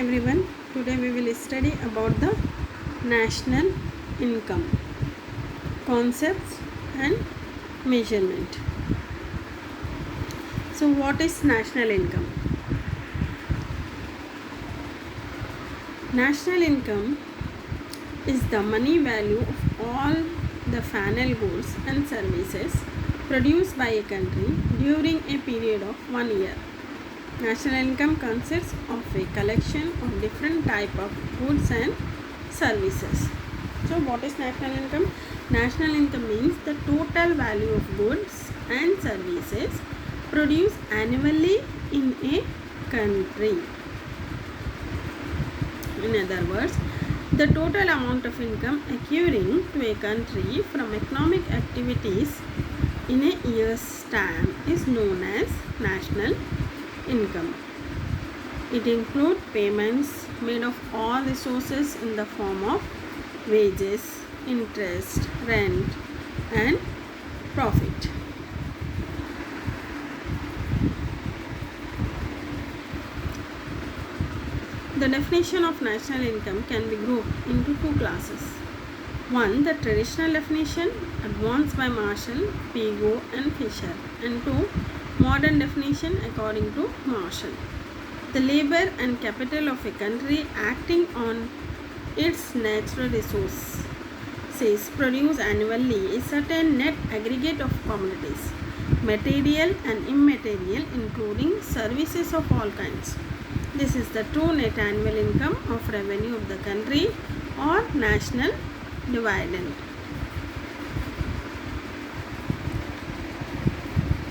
everyone. Today we will study about the national income concepts and measurement. So what is national income? National income is the money value of all the final goods and services produced by a country during a period of 1 year. National income consists of a collection of different type of goods and services. So what is national income? National income means the total value of goods and services produced annually in a country. In other words, the total amount of income accruing to a country from economic activities in a year's span is known as national income. It includes payments made of all the sources in the form of wages, interest, rent, and profit. The definition of national income can be grouped into two classes. One, the traditional definition advanced by Marshall, Pigou, and Fisher, and two, modern definition according to Marshall. The labor and capital of a country acting on its natural resources produce annually a certain net aggregate of commodities, material and immaterial, including services of all kinds. This is the true net annual income of revenue of the country or national dividend.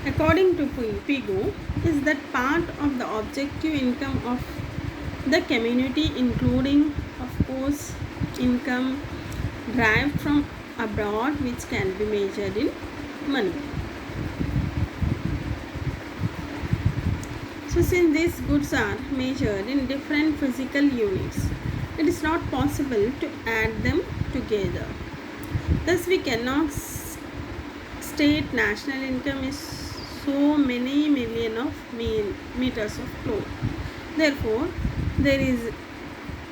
According to Pigou, is that part of the objective income of the community, including, of course, income derived from abroad, which can be measured in money. So since these goods are measured in different physical units, it is not possible to add them together. Thus we cannot state national income is so many million of meters of cloth. Therefore, there is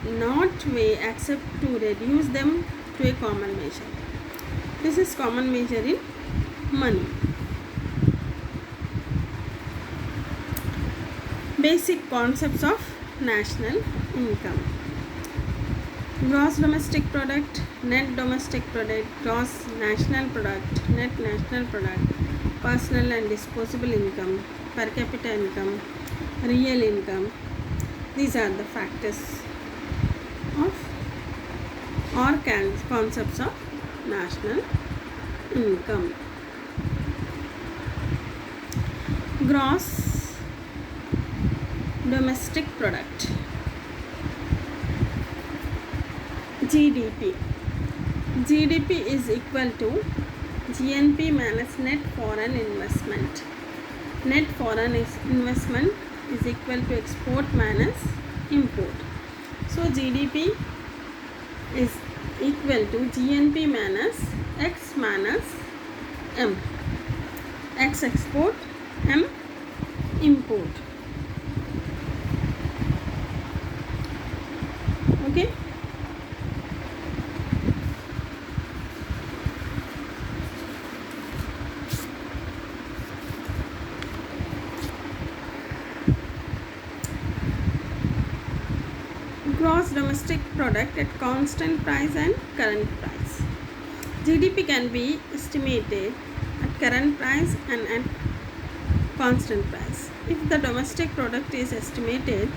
not way except to reduce them to a common measure. This is common measure in money. Basic concepts of national income: gross domestic product, net domestic product, gross national product, net national product, personal and disposable income, per capita income, real income. These are the factors of or concepts of national income. Gross domestic product, GDP. GDP is equal to GNP minus net foreign investment. Net foreign investment is equal to export minus import. So GDP is equal to GNP minus X minus M. X export, M import. Okay. Gross domestic product at constant price and current price. GDP can be estimated at current price and at constant price. If the domestic product is estimated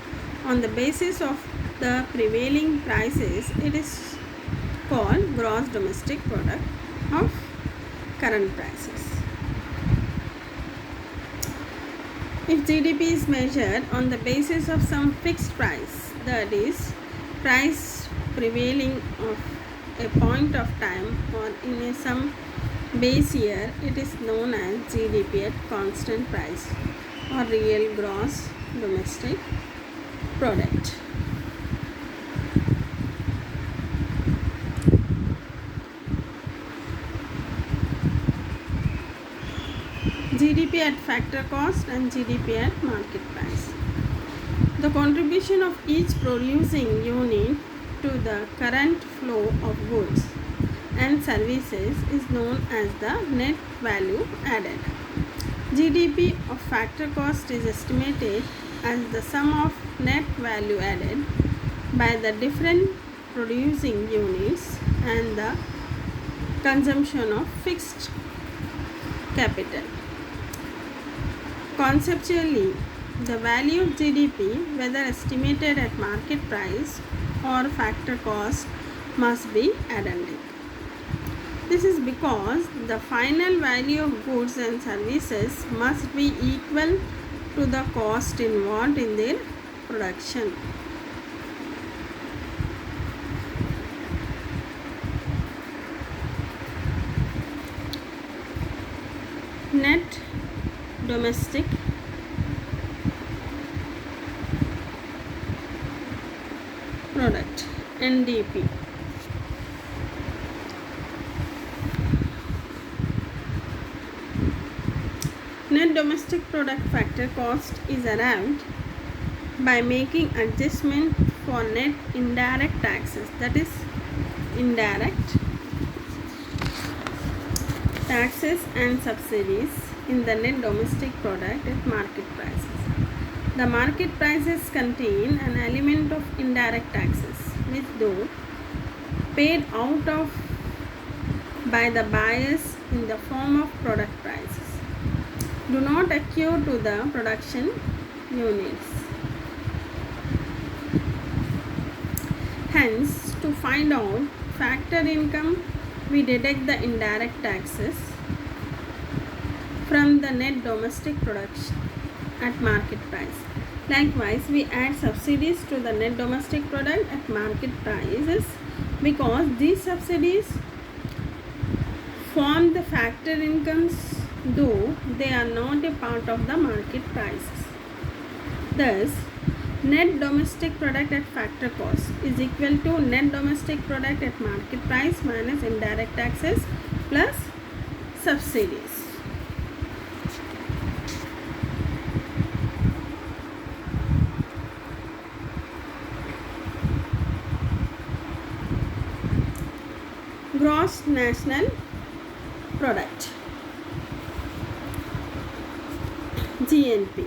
on the basis of the prevailing prices, it is called gross domestic product of current prices. If GDP is measured on the basis of some fixed price, that is, price prevailing of a point of time or in some base year, it is known as GDP at constant price or real gross domestic product. GDP at factor cost and GDP at market price. The contribution of each producing unit to the current flow of goods and services is known as the net value added. GDP of factor cost is estimated as the sum of net value added by the different producing units and the consumption of fixed capital. Conceptually, the value of GDP, whether estimated at market price or factor cost, must be identical. This is because the final value of goods and services must be equal to the cost involved in their production. Net domestic product, NDP. Net domestic product factor cost is arrived by making adjustment for net indirect taxes, that is indirect taxes and subsidies in the net domestic product at market prices. The market prices contain an element of indirect taxes which, though paid out of by the buyers in the form of product prices, do not accrue to the production units. Hence, to find out factor income, we deduct the indirect taxes from the net domestic production at market price. Likewise, we add subsidies to the net domestic product at market prices because these subsidies form the factor incomes, though they are not a part of the market prices. Thus, net domestic product at factor cost is equal to net domestic product at market price minus indirect taxes plus subsidies. Gross national product, GNP.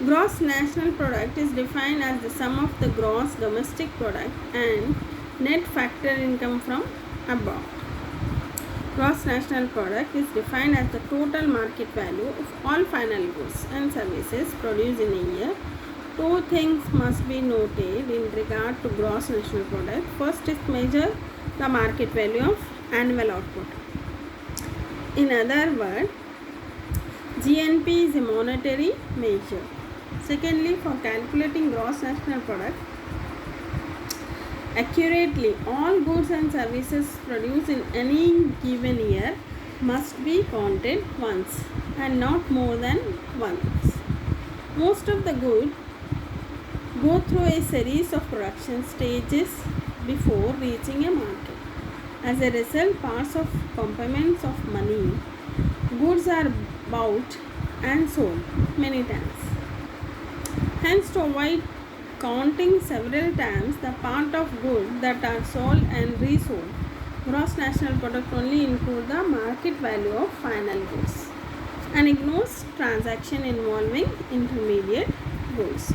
Gross national product is defined as the sum of the gross domestic product and net factor income from above. Gross national product is defined as the total market value of all final goods and services produced in a year. Two things must be noted in regard to gross national product. First is measure the market value of annual output. In other words, GNP is a monetary measure. Secondly, for calculating gross national product accurately, all goods and services produced in any given year must be counted once and not more than once. Most of the goods go through a series of production stages before reaching a market. As a result, parts of components of money, goods are bought and sold many times. Hence, to avoid counting several times the part of goods that are sold and resold, gross national product only include the market value of final goods and ignores transaction involving intermediate goods.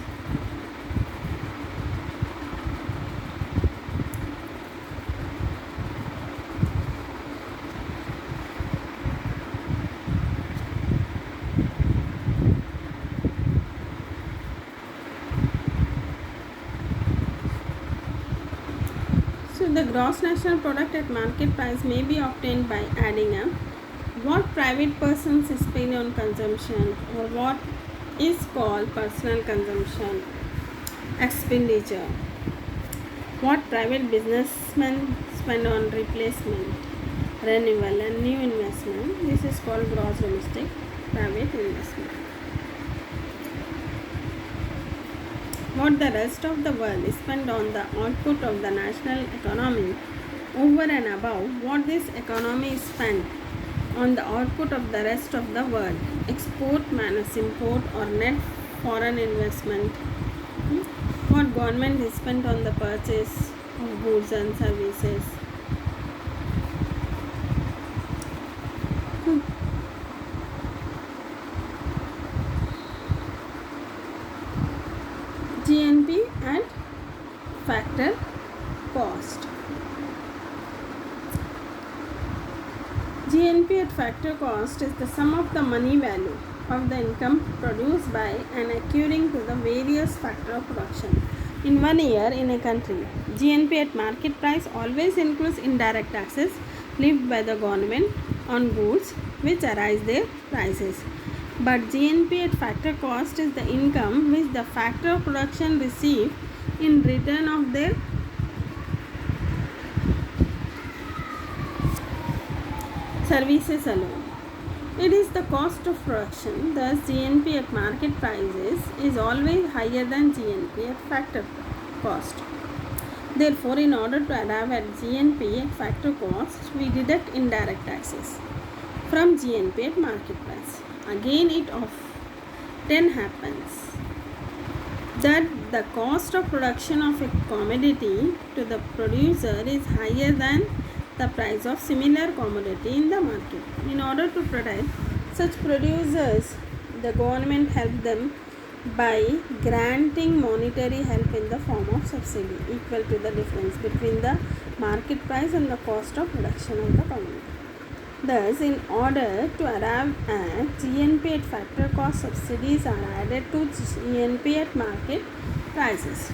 The gross national product at market price may be obtained by adding up what private persons spend on consumption or what is called personal consumption expenditure, what private businessmen spend on replacement, renewal and new investment. This is called gross domestic private investment. What the rest of the world spend on the output of the national economy over and above what this economy spent on the output of the rest of the world, export minus import or net foreign investment. What government is spent on the purchase of goods and services. GNP and factor cost. GNP at factor cost is the sum of the money value of the income produced by and accruing to the various factor of production in 1 year in a country. GNP at market price always includes indirect taxes levied by the government on goods which arise their prices. But GNP at factor cost is the income which the factor of production receive in return of their services alone. It is the cost of production. Thus, GNP at market prices is always higher than GNP at factor cost. Therefore, in order to arrive at GNP at factor cost, we deduct indirect taxes from GNP at market price. Again, it often happens that the cost of production of a commodity to the producer is higher than the price of similar commodity in the market. In order to protect such producers, the government helps them by granting monetary help in the form of subsidy equal to the difference between the market price and the cost of production of the commodity. Thus, in order to arrive at GNP at factor cost, subsidies are added to GNP at market prices.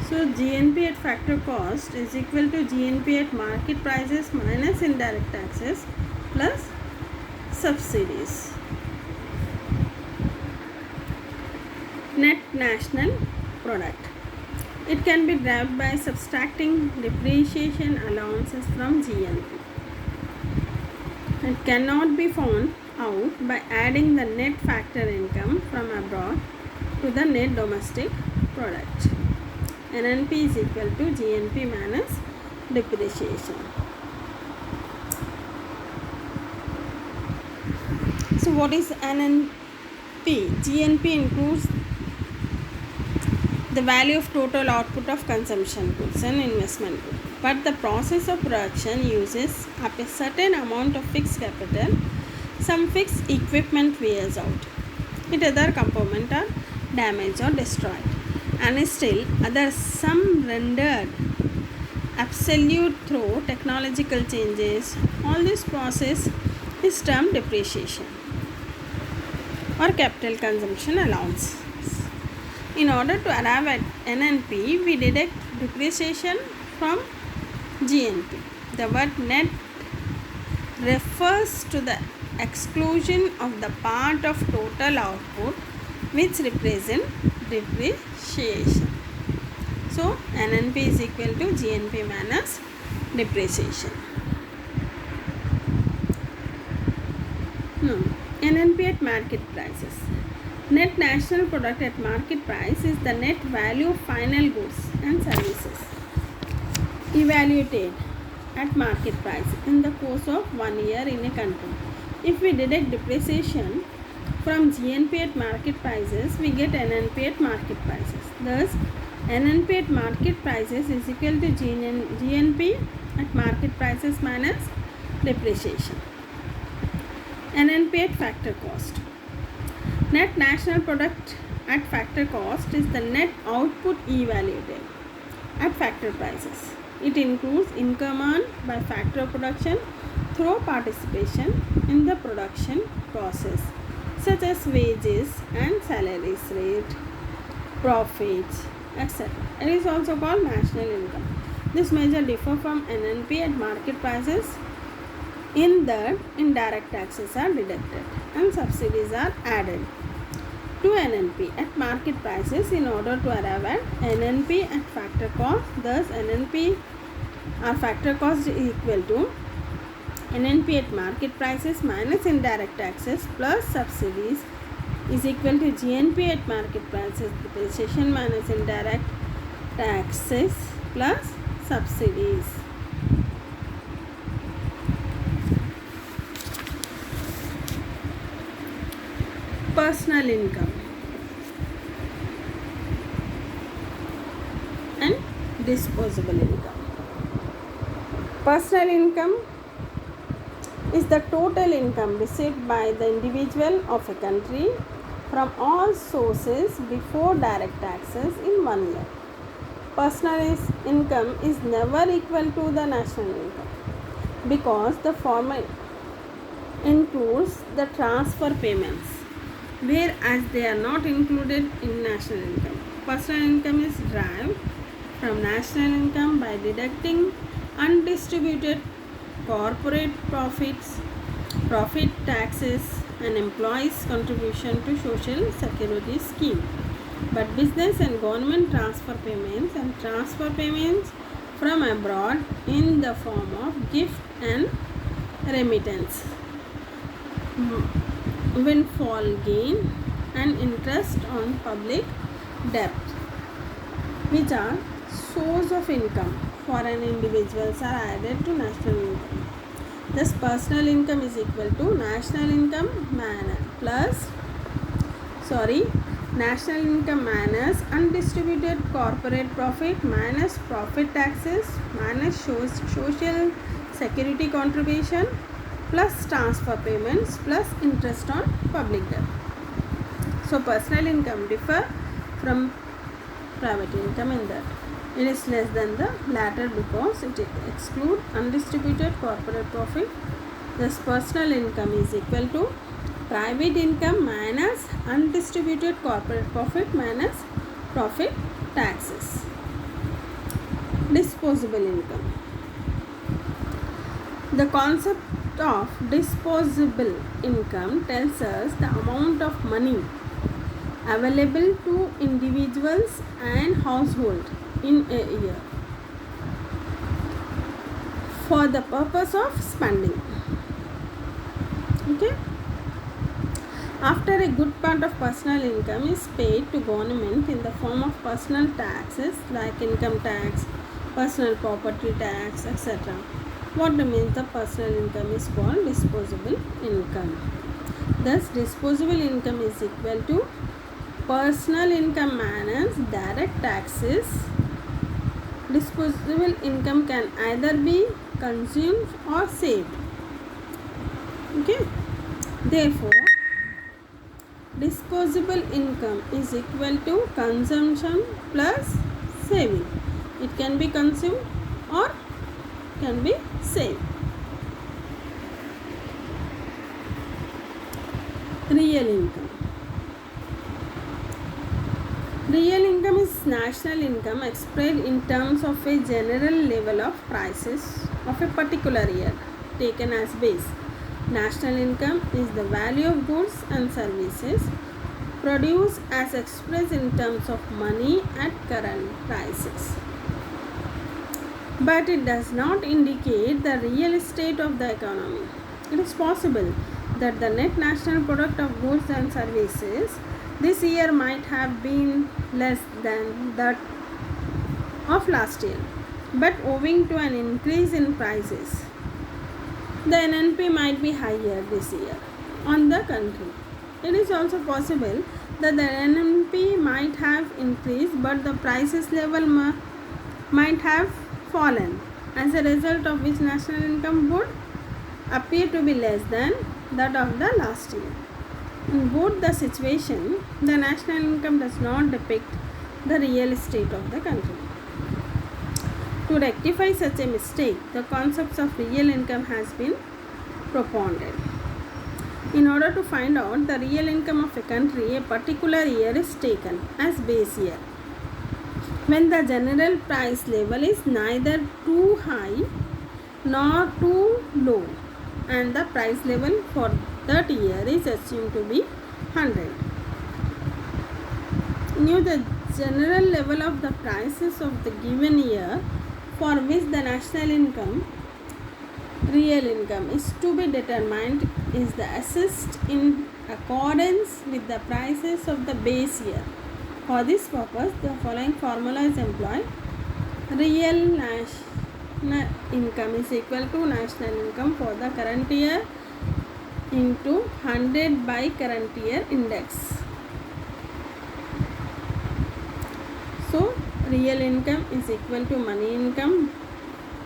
So, GNP at factor cost is equal to GNP at market prices minus indirect taxes plus subsidies. Net national product. It can be derived by subtracting depreciation allowances from GNP. It cannot be found out by adding the net factor income from abroad to the net domestic product. NNP is equal to GNP minus depreciation. So what is NNP? GNP includes the value of total output of consumption goods and investment goods. But the process of production uses up a certain amount of fixed capital. Some fixed equipment wears out. Its other components are damaged or destroyed. And still others some rendered absolute through technological changes. All this process is termed depreciation or capital consumption allowance. In order to arrive at NNP, we deduct depreciation from GNP. The word net refers to the exclusion of the part of total output which represent depreciation. So, NNP is equal to GNP minus depreciation. NNP at market prices. Net national product at market price is the net value of final goods and services evaluated at market price in the course of 1 year in a country. If we deduct depreciation from GNP at market prices, we get NNP at market prices. Thus, NNP at market prices is equal to GNP at market prices minus depreciation. NNP at factor cost. Net national product at factor cost is the net output evaluated at factor prices. It includes income earned by factor of production through participation in the production process, such as wages and salaries rate, profits, etc. It is also called national income. This measure differs from NNP at market prices in that indirect taxes are deducted and subsidies are added to NNP at market prices in order to arrive at NNP at factor cost. Thus, NNP or factor cost is equal to NNP at market prices minus indirect taxes plus subsidies is equal to GNP at market prices depreciation minus indirect taxes plus subsidies. Personal income. Disposable income. Personal income is the total income received by the individual of a country from all sources before direct taxes in 1 year. Personal income is never equal to the national income because the former includes the transfer payments, whereas they are not included in national income. Personal income is derived from national income by deducting undistributed corporate profits, profit taxes, and employees' contribution to social security scheme. But business and government transfer payments and transfer payments from abroad in the form of gift and remittance, windfall gain, and interest on public debt, which are source of income for an individuals, are added to national income. Thus, personal income is equal to national income national income minus undistributed corporate profit minus profit taxes minus social security contribution plus transfer payments plus interest on public debt. So personal income differ from private income in that it is less than the latter because it excludes undistributed corporate profit. Thus personal income is equal to private income minus undistributed corporate profit minus profit taxes. Disposable income. The concept of disposable income tells us the amount of money available to individuals and households in a year for the purpose of spending. Okay. After a good part of personal income is paid to government in the form of personal taxes like income tax, personal property tax, etc. What means the personal income is called disposable income. Thus, disposable income is equal to personal income minus direct taxes. Disposable income can either be consumed or saved. Okay. Therefore, disposable income is equal to consumption plus saving. It can be consumed or can be saved. Real income. Real income is national income expressed in terms of a general level of prices of a particular year taken as base. National income is the value of goods and services produced as expressed in terms of money at current prices. But it does not indicate the real state of the economy. It is possible that the net national product of goods and services this year might have been less than that of last year, but owing to an increase in prices, the NNP might be higher this year. On the contrary, it is also possible that the NNP might have increased, but the prices level might have fallen, as a result of which national income would appear to be less than that of the last year. In both the situation, the national income does not depict the real state of the country. To rectify such a mistake, the concepts of real income has been propounded. In order to find out the real income of a country, a particular year is taken as base year, when the general price level is neither too high nor too low, and the price level for that year is assumed to be 100. Knew the general level of the prices of the given year for which the national income, real income, is to be determined is the assessed in accordance with the prices of the base year. For this purpose, the following formula is employed. Real national income is equal to national income for the current year into 100 by current year index. So, real income is equal to money income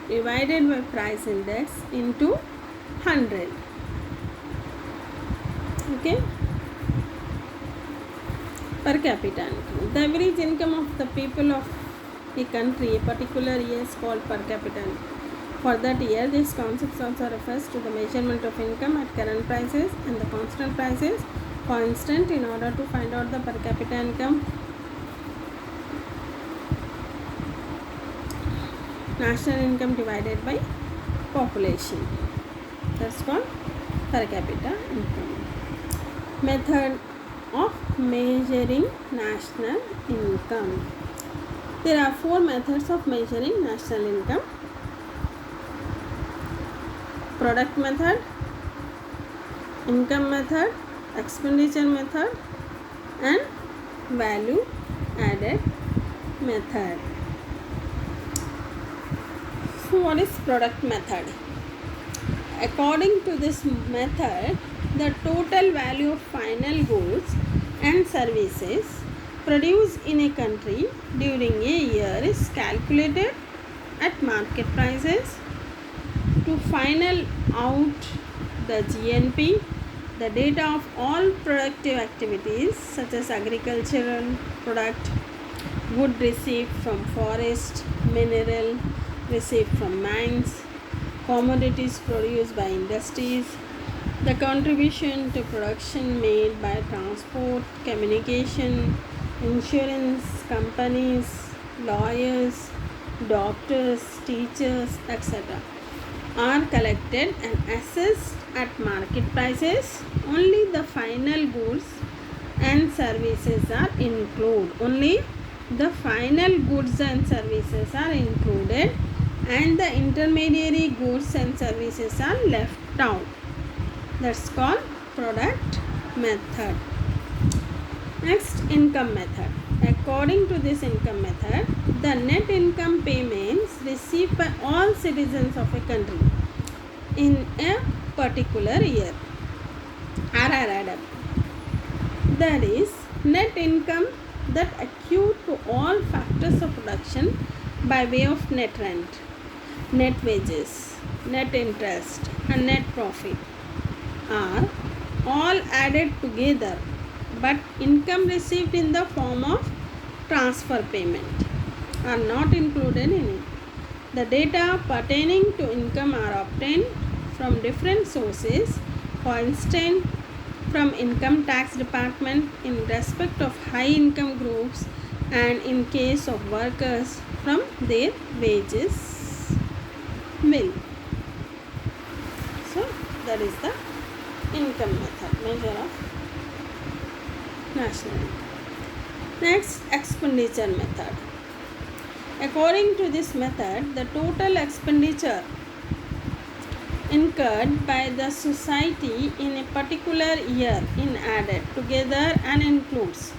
divided by price index into 100. Okay. Per capita income. The average income of the people of a country, a particular year, is called per capita income. For that year, this concept also refers to the measurement of income at current prices and the constant prices. For instance, in order to find out the per capita income, national income divided by population, that's called per capita income. Method of measuring national income. There are 4 methods of measuring national income: product method, income method, expenditure method, and value added method. So what is product method? According to this method, the total value of final goods and services produced in a country during a year is calculated at market prices to final out the GNP, the data of all productive activities such as agricultural product, wood received from forest, mineral received from mines, commodities produced by industries, the contribution to production made by transport, communication, insurance companies, lawyers, doctors, teachers, etc. are collected and assessed at market prices. Only the final goods and services are included. Only the final goods and services are included, and the intermediary goods and services are left out. That's called product method. Next, income method. According to this income method, the net income payments received by all citizens of a country in a particular year are added up. That is, net income that accrue to all factors of production by way of net rent, net wages, net interest, and net profit are all added together, but income received in the form of transfer payment are not included in it. The data pertaining to income are obtained from different sources. For instance, from income tax department in respect of high income groups, and in case of workers from their wages bill. So that is the income method, measure of national income. Next, expenditure method. According to this method, the total expenditure incurred by the society in a particular year is added together and includes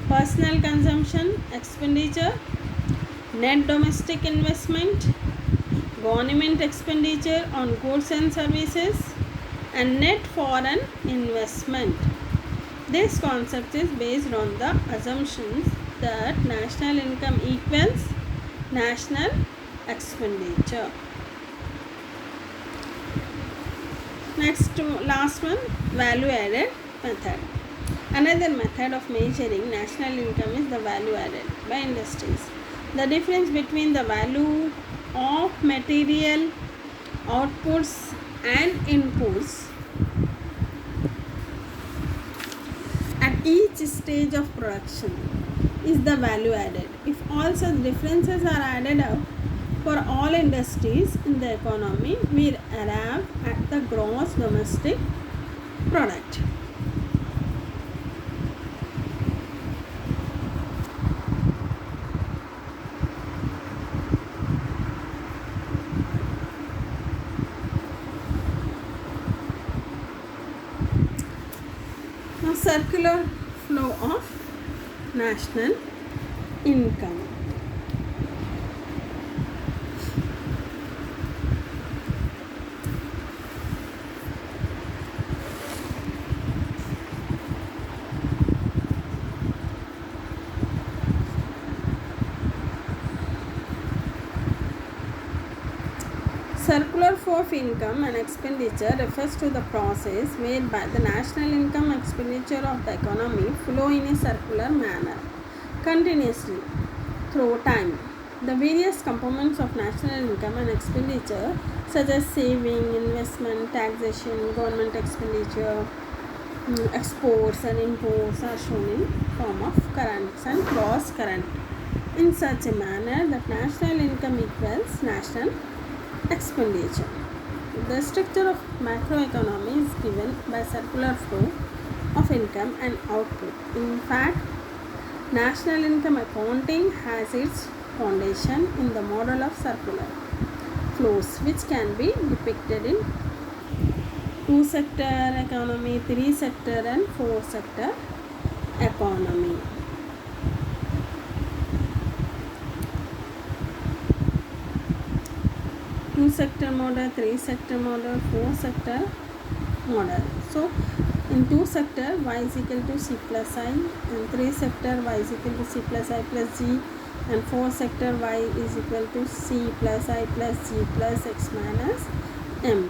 personal consumption expenditure, net domestic investment, government expenditure on goods and services, and net foreign investment. This concept is based on the assumptions that national income equals national expenditure. Next, last one, value added method. Another method of measuring national income is the value added by industries. The difference between the value of material outputs and inputs at each stage of production is the value added. If all such differences are added up for all industries in the economy, we arrive at the gross domestic product. Now, circular flow of national income. Circular flow of income and expenditure refers to the process whereby the national income and expenditure of the economy flow in a circular manner continuously through time. The various components of national income and expenditure such as saving, investment, taxation, government expenditure, exports and imports are shown in form of currents and cross current in such a manner that national income equals national expenditure. The structure of macroeconomy is given by circular flow of income and output. In fact, national income accounting has its foundation in the model of circular flows, which can be depicted in 2-sector economy, 3-sector and 4-sector economy. Two-sector model, 3-sector model, 4-sector model. So, in 2-sector, y is equal to c plus I, and 3-sector, y is equal to c plus I plus g, and 4-sector, y is equal to c plus I plus g plus x minus m.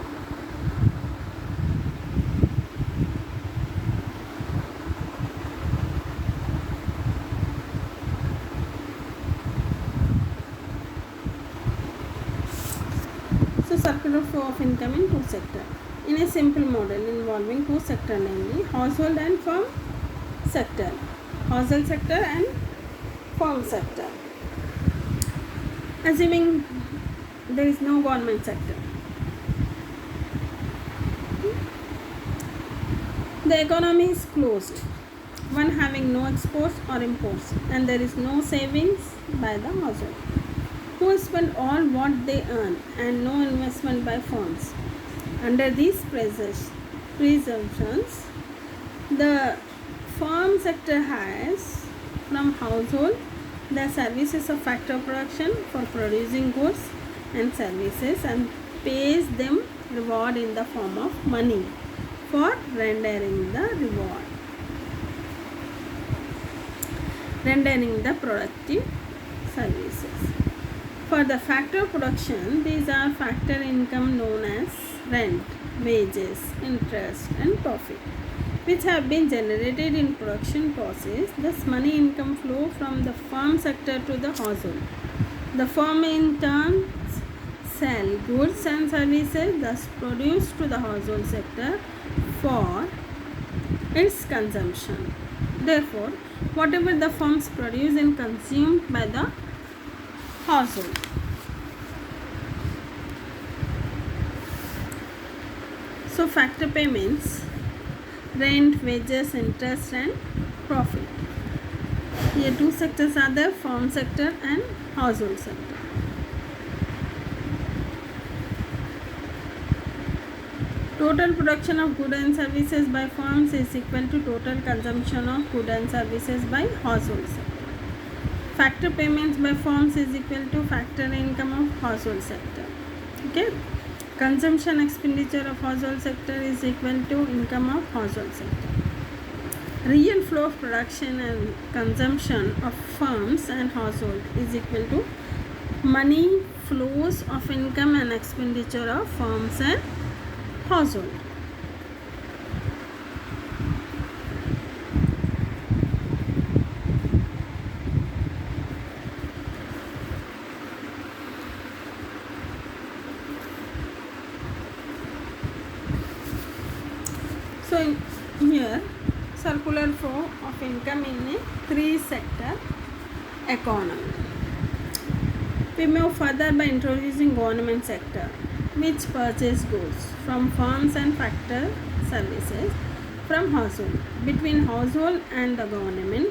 So, circular flow of income in 2-sector. In a simple model involving 2-sector, namely household and firm sector, household sector and firm sector. Assuming there is no government sector, the economy is closed, one having no exports or imports, and there is no savings by the household, who will spend all what they earn, and no investment by firms. Under these presumptions, the firm sector has from household the services of factor of production for producing goods and services and pays them reward in the form of money for rendering the reward, rendering the productive services. For the factor of production, these are factor income known as rent, wages, interest and profit, which have been generated in production process. Thus, money income flow from the firm sector to the household. The firm in turn sell goods and services thus produced to the household sector for its consumption. Therefore, whatever the firms produce and consumed by the household. So, factor payments, rent, wages, interest and profit. Here 2 sectors are there, firm sector and household sector. Total production of goods and services by firms is equal to total consumption of goods and services by household sector. Factor payments by firms is equal to factor income of household sector. Okay. Consumption expenditure of household sector is equal to income of household sector. Real flow of production and consumption of firms and household is equal to money flows of income and expenditure of firms and household. So here circular flow of income in a 3-sector economy. We move further by introducing government sector, which purchase goods from firms and factor services from household. Between household and the government,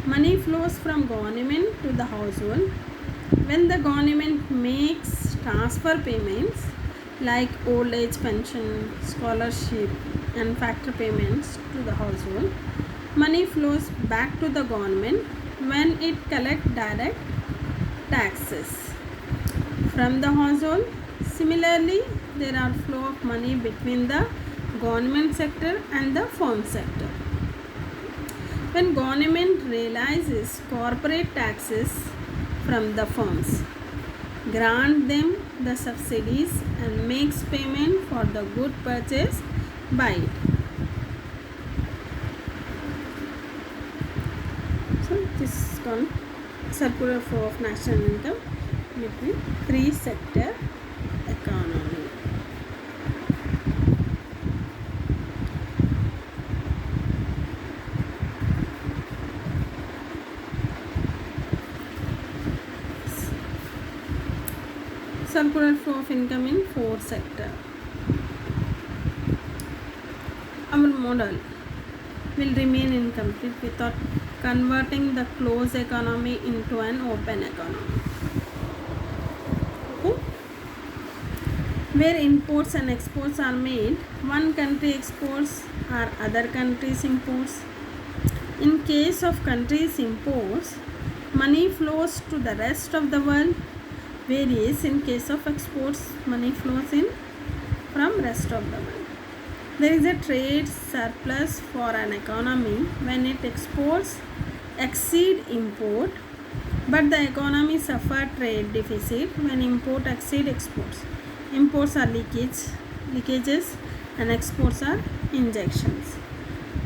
money flows from government to the household. When the government makes transfer payments like old age pension, scholarship and factor payments to the household, money flows back to the government when it collects direct taxes from the household. Similarly, there are flow of money between the government sector and the firm sector. When government realizes corporate taxes from the firms, grant them the subsidies and makes payment for the good purchased by it. So this is called circular flow of national income between three sector economy. Circular flow of income in four sector. Our model will remain incomplete without converting the closed economy into an open economy. Okay? Where imports and exports are made, one country exports or other countries imports. In case of countries imports, money flows to the rest of the world, whereas in case of exports, money flows in from rest of the world. There is a trade surplus for an economy when its exports exceed import, but the economy suffer trade deficit when import exceed exports. Imports are leakages and exports are injections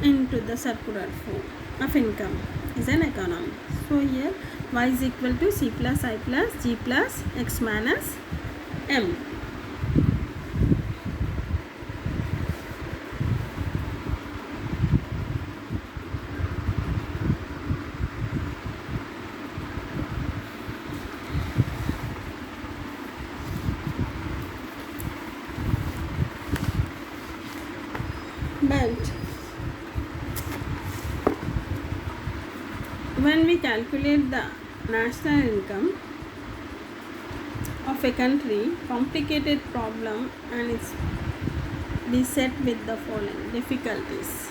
into the circular flow of income is an economy. So here y is equal to c plus I plus g plus x minus m. But when we calculate the national income of a country, complicated problem and it's beset with the following difficulties.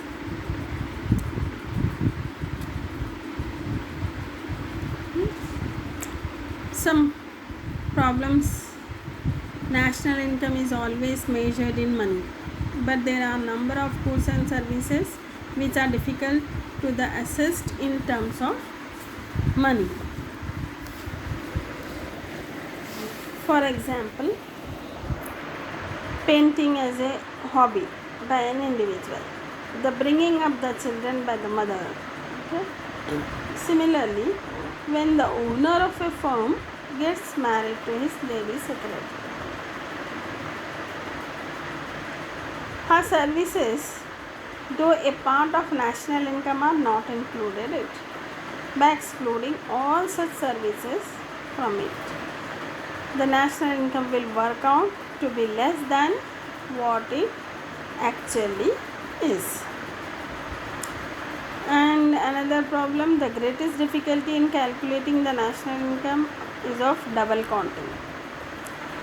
Some problems, national income is always measured in money, but there are number of goods and services which are difficult to the assessed in terms of money. For example, painting as a hobby by an individual, the bringing up the children by the mother. Okay? Similarly, when the owner of a firm gets married to his lady secretary, her services, though a part of national income, are not included it, by excluding all such services from it. The national income will work out to be less than what it actually is. And another problem, the greatest difficulty in calculating the national income is of double counting,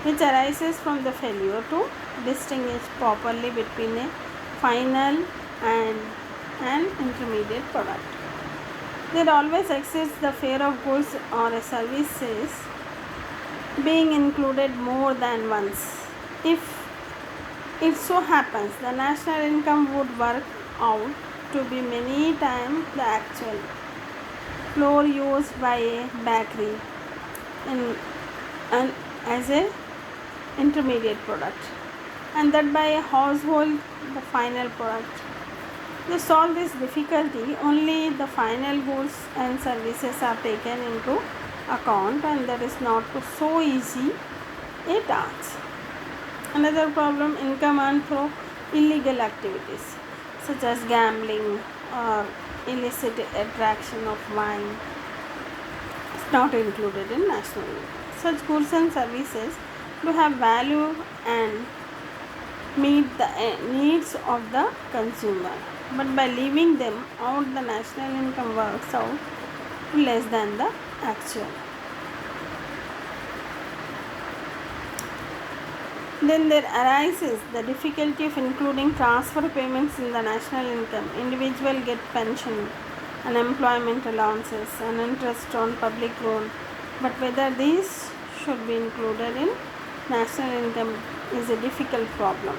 which arises from the failure to distinguish properly between a final and an intermediate product. There always exists the fear of goods or services being included more than once. If it so happens, the national income would work out to be many times the actual flour used by a bakery and as a intermediate product, and that by a household the final product. To solve this difficulty, only the final goods and services are taken into account, and that is not so easy a task. Another problem, income earned through illegal activities such as gambling or illicit attraction of wine is not included in national income. Such goods and services do have value and meet the needs of the consumer, but by leaving them out, the national income works out to less than the actual. Then there arises the difficulty of including transfer payments in the national income. Individual get pension, unemployment allowances, and interest on public loan, but whether these should be included in national income is a difficult problem.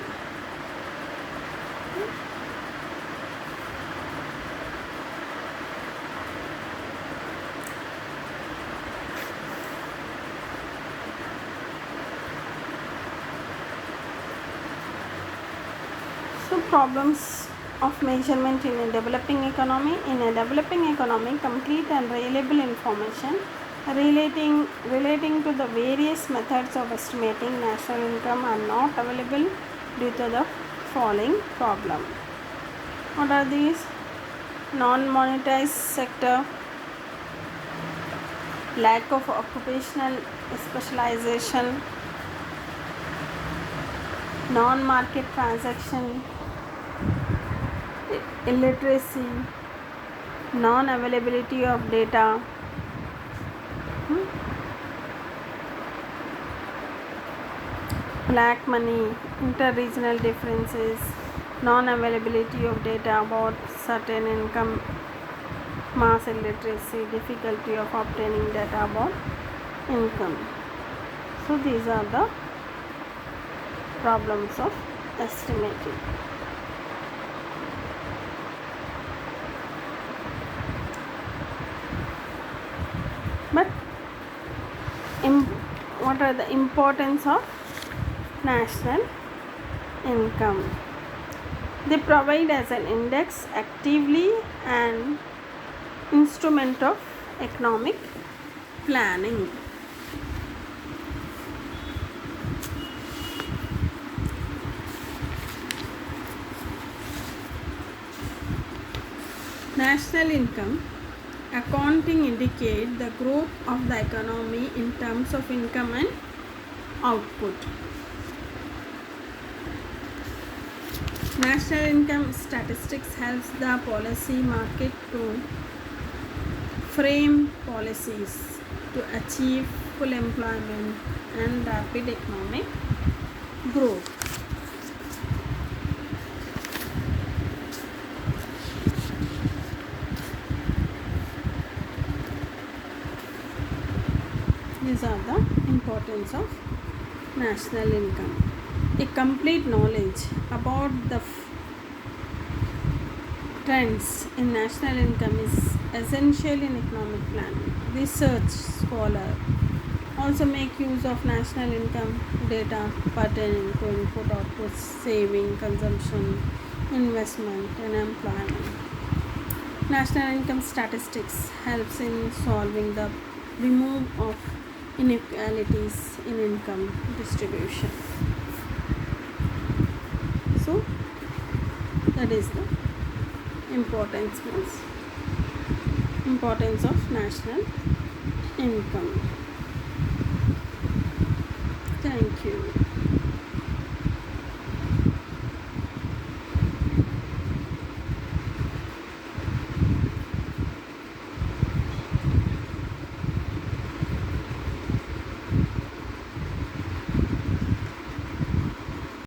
problems of measurement in a developing economy. In a developing economy, complete and reliable information relating to the various methods of estimating national income are not available due to the following problem. What are these? Non-monetized sector, lack of occupational specialization, non-market transaction, illiteracy, non-availability of data, black money, inter-regional differences, non-availability of data about certain income, mass illiteracy, difficulty of obtaining data about income. So these are the problems of estimating. But what are the importance of national income? They provide as an index actively an instrument of economic planning. National income accounting indicate the growth of the economy in terms of income and output. National income statistics helps the policy market to frame policies to achieve full employment and rapid economic growth. These are the importance of national income. A complete knowledge about the trends in national income is essential in economic planning. Research scholar also make use of national income data pertaining to input, output, saving, consumption, investment, and employment. National income statistics helps in solving the remove of inequalities in income distribution. So that is the importance of national income. Thank you.